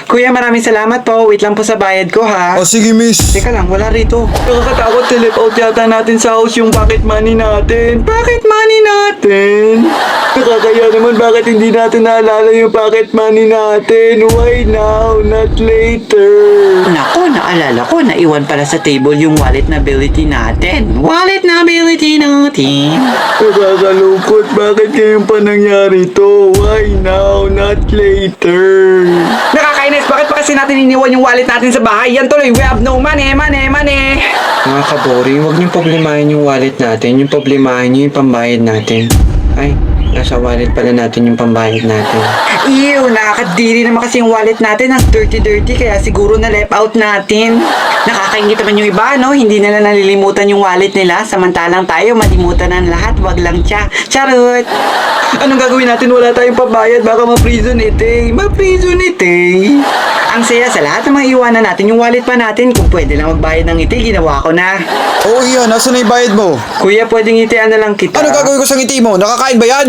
Kuya, maraming salamat po. Wait lang po sa bayad ko, ha? O sige, miss. Teka lang, wala rito. Nakakatakot, telep out yata natin sa house yung pocket money natin. Pocket money natin? Nakakaya naman, bakit hindi natin naalala yung pocket money natin? Why now, not later? Nako, naalala ko, naiwan pala sa table yung wallet na ability natin. Wallet na ability natin. Nakakalungkot, bakit ngayon pa nangyari to? Why now, not later? Nakakainis, bakit pa kasi natin iniwan yung wallet natin sa bahay? Yan tuloy, we have no money. Mga kaboring, huwag niyong problemahin yung wallet natin. Yung problemahin niyo yung pambayad natin. Ay, nasa wallet pala natin yung pambayad natin. Ew, nakakadiri naman kasi yung wallet natin. Ang dirty, kaya siguro na left out natin. Nakakaingit naman yung iba, no? Hindi nila nalilimutan yung wallet nila. Samantalang tayo, malimutan ang lahat. Wag lang siya. Charot! Anong gagawin natin? Wala tayong pambayad. Baka ma-prison ite. Ma-prison ite. Ang saya sa lahat ng mga iwanan natin. Yung wallet pa natin, kung pwede lang magbayad ng ngiti, ginawa ko na. Oo, Ian. Nasaan na yung bayad mo? Kuya, pwedeng ngitian na lang kita. Ano gagawin ko sa ngiti mo? Nakakain ba yan?